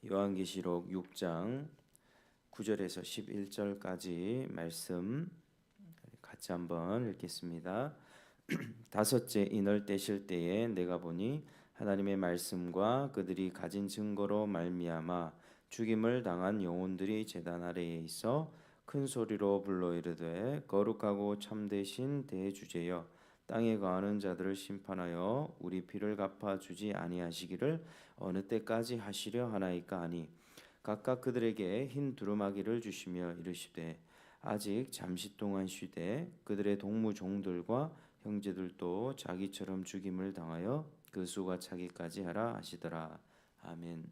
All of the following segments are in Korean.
요한계시록 6장 9절에서 11절까지 말씀 같이 한번 읽겠습니다. 다섯째 인을 떼실 때에 내가 보니 하나님의 말씀과 그들이 가진 증거로 말미암아 죽임을 당한 영혼들이 제단 아래에 있어 큰 소리로 불러 이르되 거룩하고 참되신 대주제여 땅에 거하는 자들을 심판하여 우리 피를 갚아 주지 아니하시기를 어느 때까지 하시려 하나이까 하니 각각 그들에게 흰 두루마기를 주시며 이르시되 아직 잠시 동안 쉬되 그들의 동무 종들과 형제들도 자기처럼 죽임을 당하여 그 수가 차기까지 하라 하시더라. 아멘.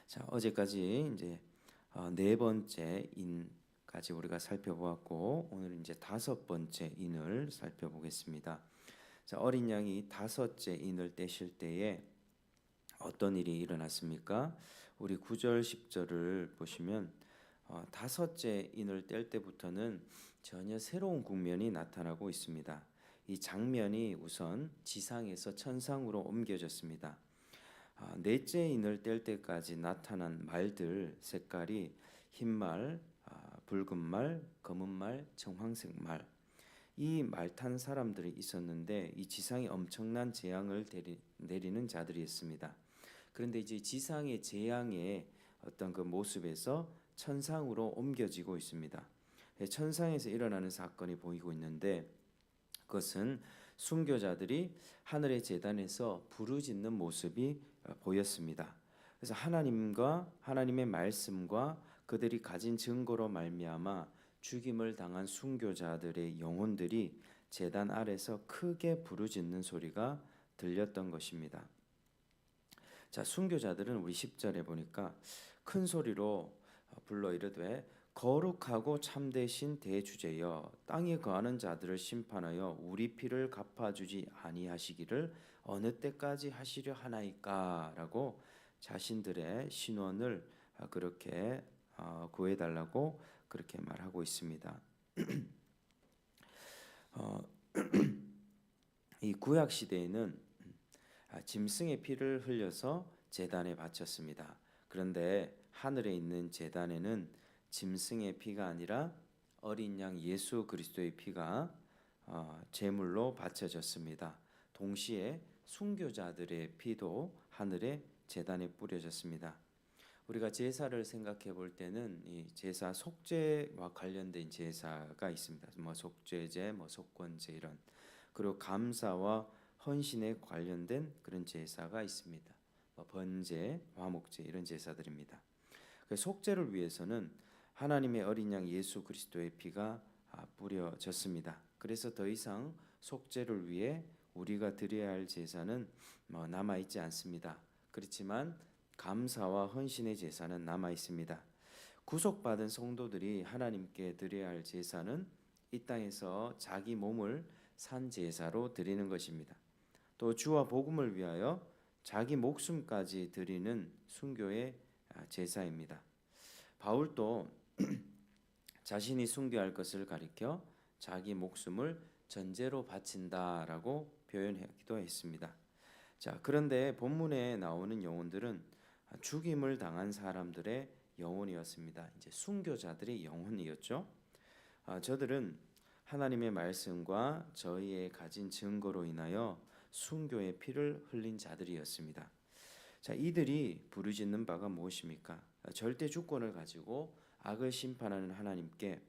자, 어제까지 이제 네 번째 인까지 우리가 살펴보았고 오늘은 이제 다섯 번째 인을 살펴보겠습니다. 자, 어린 양이 다섯째 인을 떼실 때에 어떤 일이 일어났습니까? 우리 9절 10절을 보시면 다섯째 인을 뗄 때부터는 전혀 새로운 국면이 나타나고 있습니다. 이 장면이 우선 지상에서 천상으로 옮겨졌습니다. 넷째 인을 뗄 때까지 나타난 말들 색깔이 흰말, 붉은 말, 검은 말, 청황색 말. 이 말 탄 사람들이 있었는데 이 지상에 엄청난 재앙을 내리는 자들이었습니다. 그런데 이제 지상의 재앙의 어떤 그 모습에서 천상으로 옮겨지고 있습니다. 천상에서 일어나는 사건이 보이고 있는데 그것은 순교자들이 하늘의 제단에서 부르짖는 모습이 보였습니다. 그래서 하나님과 하나님의 말씀과 그들이 가진 증거로 말미암아 죽임을 당한 순교자들의 영혼들이 제단 아래서 크게 부르짖는 소리가 들렸던 것입니다. 자, 순교자들은 우리 10절에 보니까 큰 소리로 불러 이르되 거룩하고 참되신 대주제여 땅에 거하는 자들을 심판하여 우리 피를 갚아주지 아니하시기를 어느 때까지 하시려 하나이까라고 자신들의 신원을 그렇게 구해달라고 그렇게 말하고 있습니다. 이 구약 시대에는 짐승의 피를 흘려서 제단에 바쳤습니다. 그런데 하늘에 있는 제단에는 짐승의 피가 아니라 어린 양 예수 그리스도의 피가 제물로 바쳐졌습니다. 동시에 순교자들의 피도 하늘의 제단에 뿌려졌습니다. 우리가 제사를 생각해 볼 때는 이 제사 속죄와 관련된 제사가 있습니다. 뭐 속죄제, 뭐 속건제 이런 그리고 감사와 헌신에 관련된 그런 제사가 있습니다. 뭐 번제, 화목제 이런 제사들입니다. 속죄를 위해서는 하나님의 어린 양 예수 그리스도의 피가 뿌려졌습니다. 그래서 더 이상 속죄를 위해 우리가 드려야 할 제사는 남아 있지 않습니다. 그렇지만 감사와 헌신의 제사는 남아 있습니다. 구속받은 성도들이 하나님께 드려야 할 제사는 이 땅에서 자기 몸을 산 제사로 드리는 것입니다. 또 주와 복음을 위하여 자기 목숨까지 드리는 순교의 제사입니다. 바울도 자신이 순교할 것을 가리켜 자기 목숨을 전제로 바친다라고 표현하기도 했습니다. 자, 그런데 본문에 나오는 영혼들은 죽임을 당한 사람들의 영혼이었습니다. 이제 순교자들의 영혼이었죠. 저들은 하나님의 말씀과 저희의 가진 증거로 인하여 순교의 피를 흘린 자들이었습니다. 자, 이들이 부르짖는 바가 무엇입니까? 절대 주권을 가지고 악을 심판하는 하나님께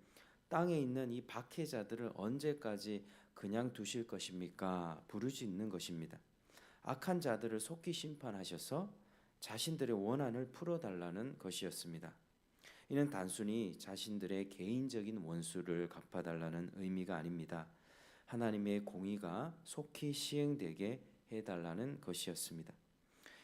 땅에 있는 이 박해자들을 언제까지 그냥 두실 것입니까? 부르짖는 것입니다. 악한 자들을 속히 심판하셔서 자신들의 원한을 풀어달라는 것이었습니다. 이는 단순히 자신들의 개인적인 원수를 갚아달라는 의미가 아닙니다. 하나님의 공의가 속히 시행되게 해달라는 것이었습니다.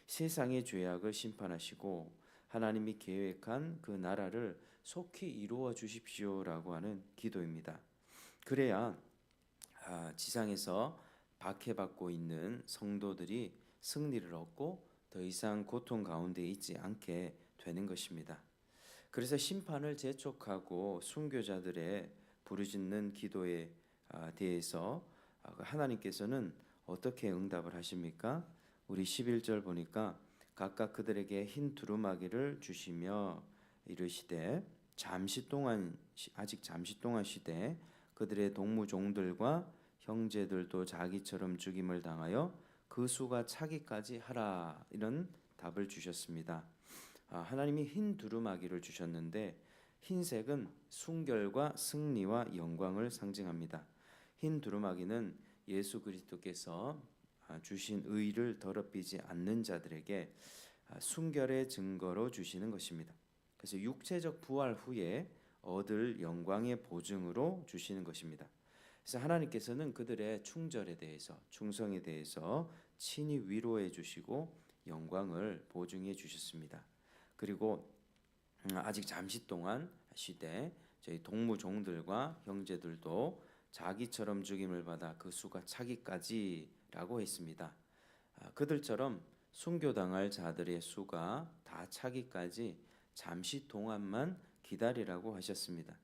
세상의 죄악을 심판하시고 하나님이 계획한 그 나라를 속히 이루어 주십시오라고 하는 기도입니다. 그래야 지상에서 박해받고 있는 성도들이 승리를 얻고 더 이상 고통 가운데 있지 않게 되는 것입니다. 그래서 심판을 재촉하고 순교자들의 부르짖는 기도에 대해서 하나님께서는 어떻게 응답을 하십니까? 우리 11절 보니까 각각 그들에게 흰 두루마기를 주시며 이르시되 아직 잠시 동안 쉬되 그들의 동무종들과 형제들도 자기처럼 죽임을 당하여 그 수가 차기까지 하라. 이런 답을 주셨습니다. 하나님이 흰 두루마기를 주셨는데 흰색은 순결과 승리와 영광을 상징합니다. 흰 두루마기는 예수 그리스도께서 주신 의를 더럽히지 않는 자들에게 순결의 증거로 주시는 것입니다. 그래서 육체적 부활 후에 얻을 영광의 보증으로 주시는 것입니다. 그래서 하나님께서는 그들의 충절에 대해서, 충성에 대해서 친히 위로해 주시고 영광을 보증해 주셨습니다. 그리고 아직 잠시 동안 쉬되 저희 동무종들과 형제들도 자기처럼 죽임을 받아 그 수가 차기까지라고 했습니다. 그들처럼 순교당할 자들의 수가 다 차기까지 잠시 동안만 기다리라고 하셨습니다.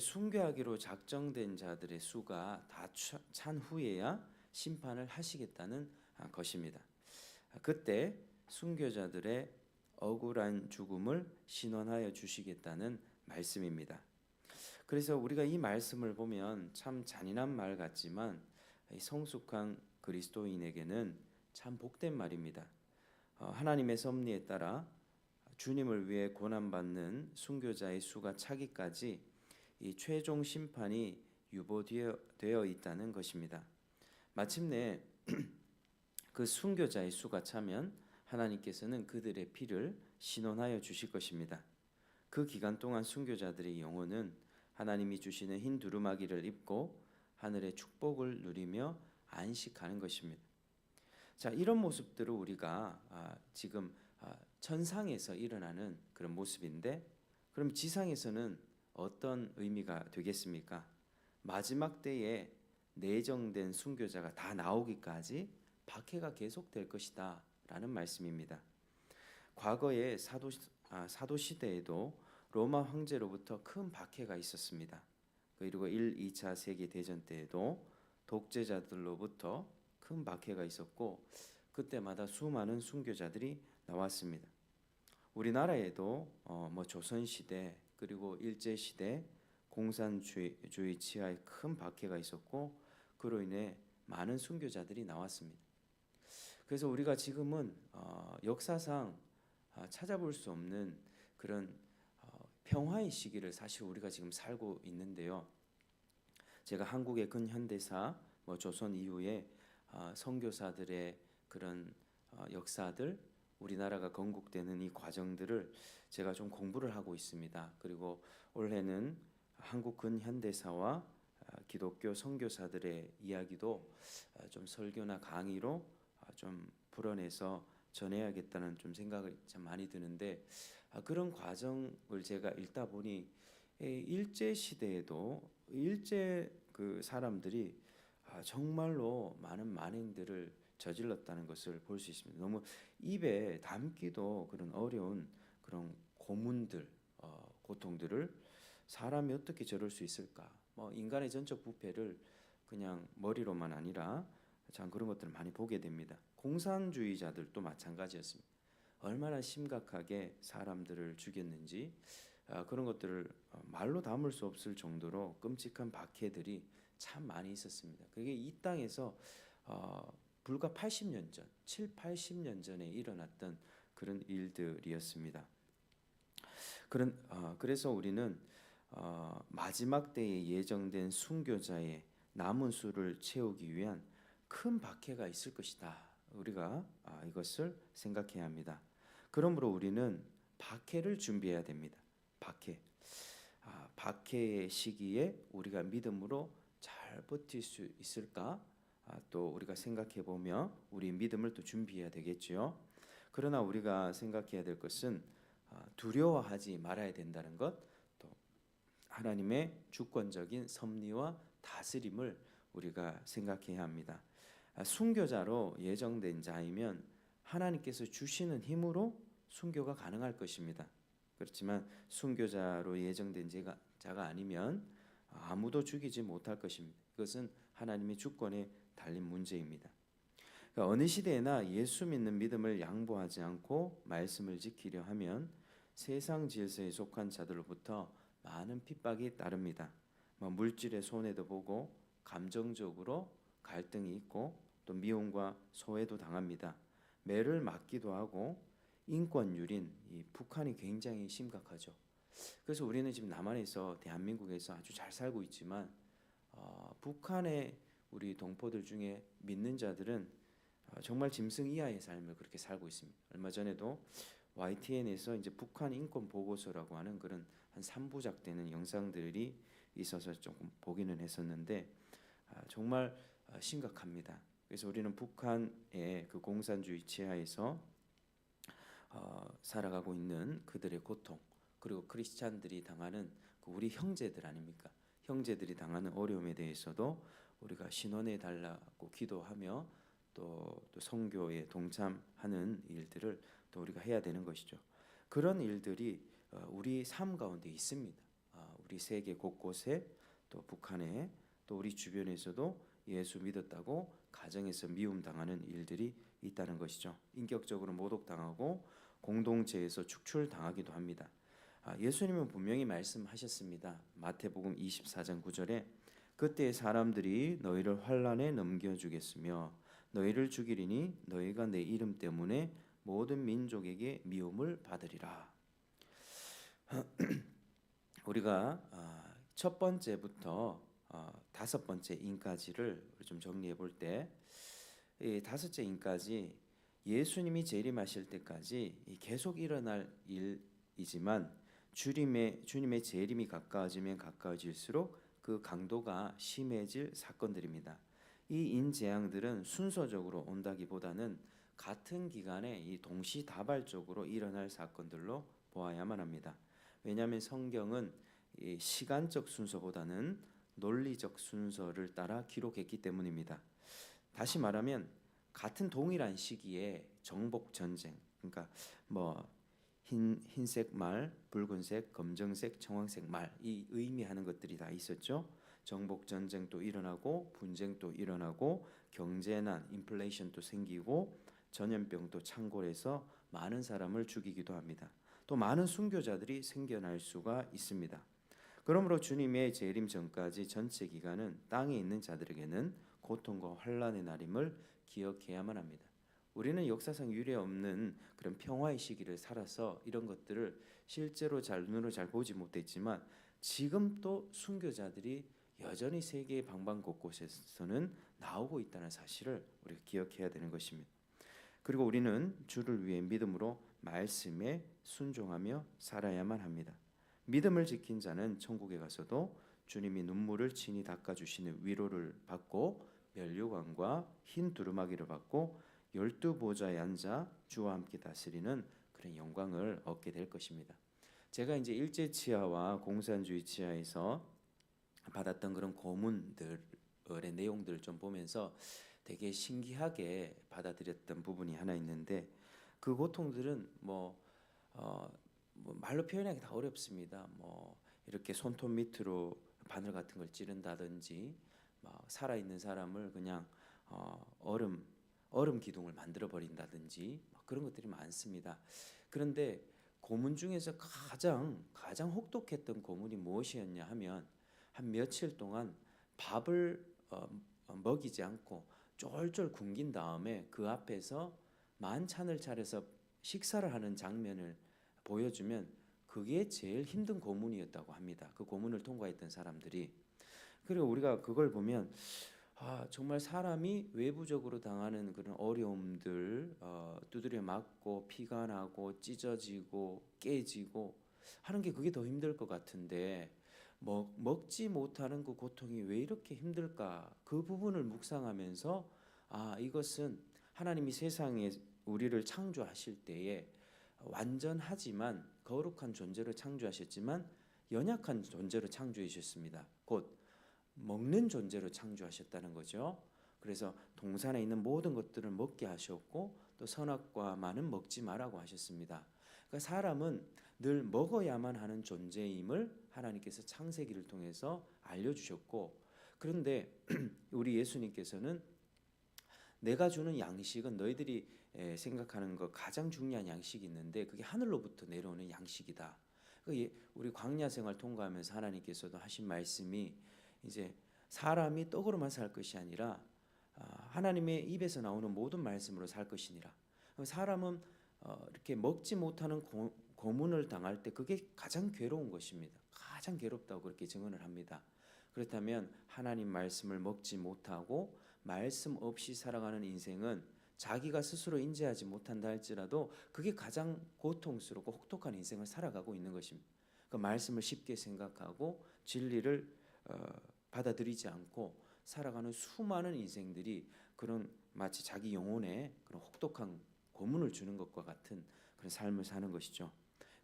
순교하기로 작정된 자들의 수가 다 찬 후에야 심판을 하시겠다는 것입니다. 그때 순교자들의 억울한 죽음을 신원하여 주시겠다는 말씀입니다. 그래서 우리가 이 말씀을 보면 참 잔인한 말 같지만 성숙한 그리스도인에게는 참 복된 말입니다. 하나님의 섭리에 따라 주님을 위해 고난받는 순교자의 수가 차기까지 이 최종 심판이 유보되어 있다는 것입니다. 마침내 그 순교자의 수가 차면 하나님께서는 그들의 피를 신원하여 주실 것입니다. 그 기간 동안 순교자들의 영혼은 하나님이 주시는 흰 두루마기를 입고 하늘의 축복을 누리며 안식하는 것입니다. 자, 이런 모습들을 우리가 지금 천상에서 일어나는 그런 모습인데, 그럼 지상에서는 어떤 의미가 되겠습니까? 마지막 때에 내정된 순교자가 다 나오기까지 박해가 계속될 것이다 라는 말씀입니다. 과거에 사도 시대에도 로마 황제로부터 큰 박해가 있었습니다. 그리고 1, 2차 세계 대전 때에도 독재자들로부터 큰 박해가 있었고 그때마다 수많은 순교자들이 나왔습니다. 우리나라에도 조선 시대 그리고 일제 시대 공산주의 치하에 큰 박해가 있었고 그로 인해 많은 순교자들이 나왔습니다. 그래서 우리가 지금은 역사상 찾아볼 수 없는 그런 평화의 시기를 사실 우리가 지금 살고 있는데요. 제가 한국의 근현대사, 조선 이후에 선교사들의 그런 역사들, 우리나라가 건국되는 이 과정들을 제가 좀 공부를 하고 있습니다. 그리고 올해는 한국 근현대사와 기독교 선교사들의 이야기도 좀 설교나 강의로 좀 풀어내서 전해야겠다는 좀 생각이 참 많이 드는데 그런 과정을 제가 읽다 보니 일제 시대에도 일제 그 사람들이 정말로 많은 만행들을 저질렀다는 것을 볼 수 있습니다. 너무 입에 담기도 그런 어려운 그런 고문들, 고통들을 사람이 어떻게 저럴 수 있을까? 인간의 전적 부패를 그냥 머리로만 아니라 참 그런 것들을 많이 보게 됩니다. 공산주의자들도 마찬가지였습니다. 얼마나 심각하게 사람들을 죽였는지 그런 것들을 말로 담을 수 없을 정도로 끔찍한 박해들이 참 많이 있었습니다. 그게 이 땅에서 불과 80년 전, 7, 80년 전에 일어났던 그런 일들이었습니다. 그래서 우리는 마지막 때에 예정된 순교자의 남은 수를 채우기 위한 큰 박해가 있을 것이다. 우리가 이것을 생각해야 합니다. 그러므로 우리는 박해를 준비해야 됩니다. 박해의 시기에 우리가 믿음으로 잘 버틸 수 있을까? 또 우리가 생각해 보며 우리 믿음을 또 준비해야 되겠지요. 그러나 우리가 생각해야 될 것은 두려워하지 말아야 된다는 것, 또 하나님의 주권적인 섭리와 다스림을 우리가 생각해야 합니다. 순교자로 예정된 자이면 하나님께서 주시는 힘으로 순교가 가능할 것입니다. 그렇지만 순교자로 예정된 자가 아니면 아무도 죽이지 못할 것입니다. 이것은 하나님의 주권에 달린 문제입니다. 그러니까 어느 시대에나 예수 믿는 믿음을 양보하지 않고 말씀을 지키려 하면 세상 질서에 속한 자들로부터 많은 핍박이 따릅니다. 물질의 손해도 보고 감정적으로 갈등이 있고 또 미움과 소외도 당합니다. 매를 맞기도 하고 인권유린 이 북한이 굉장히 심각하죠. 그래서 우리는 지금 남한에서 대한민국에서 아주 잘 살고 있지만 북한의 우리 동포들 중에 믿는 자들은 정말 짐승 이하의 삶을 그렇게 살고 있습니다. 얼마 전에도 YTN에서 이제 북한 인권 보고서라고 하는 그런 한 3부작 되는 영상들이 있어서 조금 보기는 했었는데 정말 심각합니다. 그래서 우리는 북한의 그 공산주의 지하에서 살아가고 있는 그들의 고통, 그리고 크리스찬들이 당하는 그 우리 형제들 아닙니까? 형제들이 당하는 어려움에 대해서도 우리가 신원해 달라고 기도하며 또 선교에 동참하는 일들을 또 우리가 해야 되는 것이죠. 그런 일들이 우리 삶 가운데 있습니다. 우리 세계 곳곳에 또 북한에 또 우리 주변에서도 예수 믿었다고 가정에서 미움 당하는 일들이 있다는 것이죠. 인격적으로 모독당하고 공동체에서 축출당하기도 합니다. 예수님은 분명히 말씀하셨습니다. 마태복음 24장 9절에 그때 사람들이 너희를 환난에 넘겨주겠으며 너희를 죽이리니 너희가 내 이름 때문에 모든 민족에게 미움을 받으리라. 우리가 첫 번째부터 다섯 번째 인까지를 좀 정리해 볼 때, 이 다섯째 인까지 예수님이 재림하실 때까지 계속 일어날 일이지만 주님의 재림이 가까워지면 가까워질수록 그 강도가 심해질 사건들입니다. 이 인재앙들은 순서적으로 온다기보다는 같은 기간에 이 동시다발적으로 일어날 사건들로 보아야만 합니다. 왜냐하면 성경은 이 시간적 순서보다는 논리적 순서를 따라 기록했기 때문입니다. 다시 말하면 같은 동일한 시기에 정복 전쟁, 그러니까 흰색 말, 붉은색, 검정색, 청황색 말, 이 의미하는 것들이 다 있었죠. 정복 전쟁도 일어나고 분쟁도 일어나고 경제난, 인플레이션도 생기고 전염병도 창궐해서 많은 사람을 죽이기도 합니다. 또 많은 순교자들이 생겨날 수가 있습니다. 그러므로 주님의 재림 전까지 전체 기간은 땅에 있는 자들에게는 고통과 환난의 날임을 기억해야만 합니다. 우리는 역사상 유례 없는 그런 평화의 시기를 살아서 이런 것들을 실제로 눈으로 잘 보지 못했지만 지금 또 순교자들이 여전히 세계의 방방곳곳에서는 나오고 있다는 사실을 우리가 기억해야 되는 것입니다. 그리고 우리는 주를 위해 믿음으로 말씀에 순종하며 살아야만 합니다. 믿음을 지킨 자는 천국에 가서도 주님이 눈물을 친히 닦아주시는 위로를 받고 면류관과 흰 두루마기를 받고 12보좌에 앉아 주와 함께 다스리는 그런 영광을 얻게 될 것입니다. 제가 이제 일제 치하와 공산주의 치하에서 받았던 그런 고문들의 내용들을 좀 보면서 되게 신기하게 받아들였던 부분이 하나 있는데 그 고통들은 말로 표현하기 다 어렵습니다. 이렇게 손톱 밑으로 바늘 같은 걸 찌른다든지 살아있는 사람을 그냥 얼음 기둥을 만들어 버린다든지 그런 것들이 많습니다. 그런데 고문 중에서 가장 혹독했던 고문이 무엇이었냐 하면 한 며칠 동안 밥을 먹이지 않고 쫄쫄 굶긴 다음에 그 앞에서 만찬을 차려서 식사를 하는 장면을 보여주면 그게 제일 힘든 고문이었다고 합니다. 그 고문을 통과했던 사람들이. 그리고 우리가 그걸 보면 정말 사람이 외부적으로 당하는 그런 어려움들 두드려 맞고 피가 나고 찢어지고 깨지고 하는 게 그게 더 힘들 것 같은데 먹지 못하는 그 고통이 왜 이렇게 힘들까? 그 부분을 묵상하면서 이것은 하나님이 세상에 우리를 창조하실 때에 완전하지만 거룩한 존재로 창조하셨지만 연약한 존재로 창조해 주셨습니다. 곧 먹는 존재로 창조하셨다는 거죠. 그래서 동산에 있는 모든 것들을 먹게 하셨고 또 선악과만은 먹지 말라고 하셨습니다. 그러니까 사람은 늘 먹어야만 하는 존재임을 하나님께서 창세기를 통해서 알려주셨고 그런데 우리 예수님께서는 내가 주는 양식은 너희들이 생각하는 것 가장 중요한 양식이 있는데 그게 하늘로부터 내려오는 양식이다. 우리 광야 생활 통과하면서 하나님께서도 하신 말씀이 이제 사람이 떡으로만 살 것이 아니라 하나님의 입에서 나오는 모든 말씀으로 살 것이니라. 사람은 이렇게 먹지 못하는 고문을 당할 때 그게 가장 괴로운 것입니다. 가장 괴롭다고 그렇게 증언을 합니다. 그렇다면 하나님 말씀을 먹지 못하고 말씀 없이 살아가는 인생은 자기가 스스로 인지하지 못한다 할지라도 그게 가장 고통스럽고 혹독한 인생을 살아가고 있는 것입니다. 그 말씀을 쉽게 생각하고 진리를 받아들이지 않고 살아가는 수많은 인생들이 그런 마치 자기 영혼에 그런 혹독한 고문을 주는 것과 같은 그런 삶을 사는 것이죠.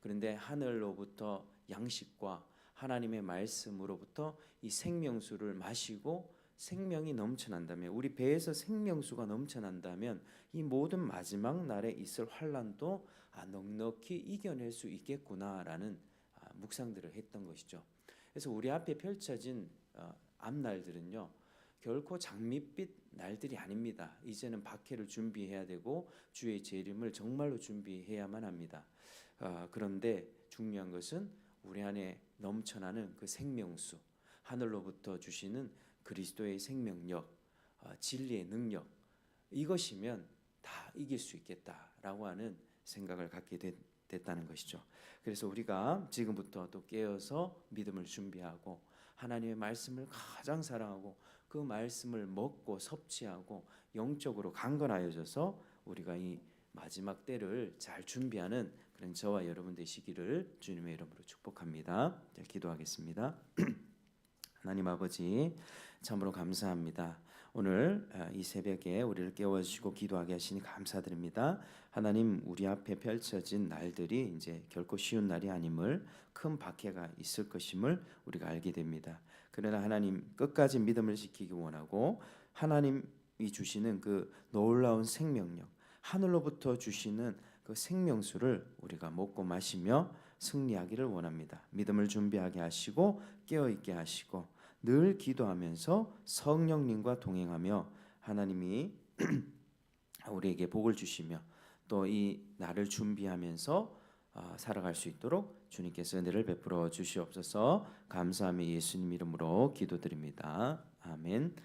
그런데 하늘로부터 양식과 하나님의 말씀으로부터 이 생명수를 마시고 생명이 넘쳐난다면, 우리 배에서 생명수가 넘쳐난다면 이 모든 마지막 날에 있을 환난도 넉넉히 이겨낼 수 있겠구나라는 묵상들을 했던 것이죠. 그래서 우리 앞에 펼쳐진 앞날들은요, 결코 장밋빛 날들이 아닙니다. 이제는 박해를 준비해야 되고 주의 재림을 정말로 준비해야만 합니다. 그런데 중요한 것은 우리 안에 넘쳐나는 그 생명수, 하늘로부터 주시는 그리스도의 생명력, 진리의 능력, 이것이면 다 이길 수 있겠다라고 하는 생각을 갖게 됐다는 것이죠. 그래서 우리가 지금부터 또 깨어서 믿음을 준비하고 하나님의 말씀을 가장 사랑하고 그 말씀을 먹고 섭취하고 영적으로 강건하여져서 우리가 이 마지막 때를 잘 준비하는 그런 저와 여러분 되시기를 주님의 이름으로 축복합니다. 기도하겠습니다. 하나님 아버지, 참으로 감사합니다. 오늘 이 새벽에 우리를 깨워주시고 기도하게 하시니 감사드립니다. 하나님, 우리 앞에 펼쳐진 날들이 이제 결코 쉬운 날이 아님을, 큰 박해가 있을 것임을 우리가 알게 됩니다. 그러나 하나님, 끝까지 믿음을 지키기 원하고 하나님이 주시는 그 놀라운 생명력, 하늘로부터 주시는 그 생명수를 우리가 먹고 마시며 승리하기를 원합니다. 믿음을 준비하게 하시고 깨어있게 하시고 늘 기도하면서 성령님과 동행하며 하나님이 우리에게 복을 주시며 또 이 날을 준비하면서 살아갈 수 있도록 주님께서 은혜를 베풀어 주시옵소서. 감사하며 예수님 이름으로 기도드립니다. 아멘.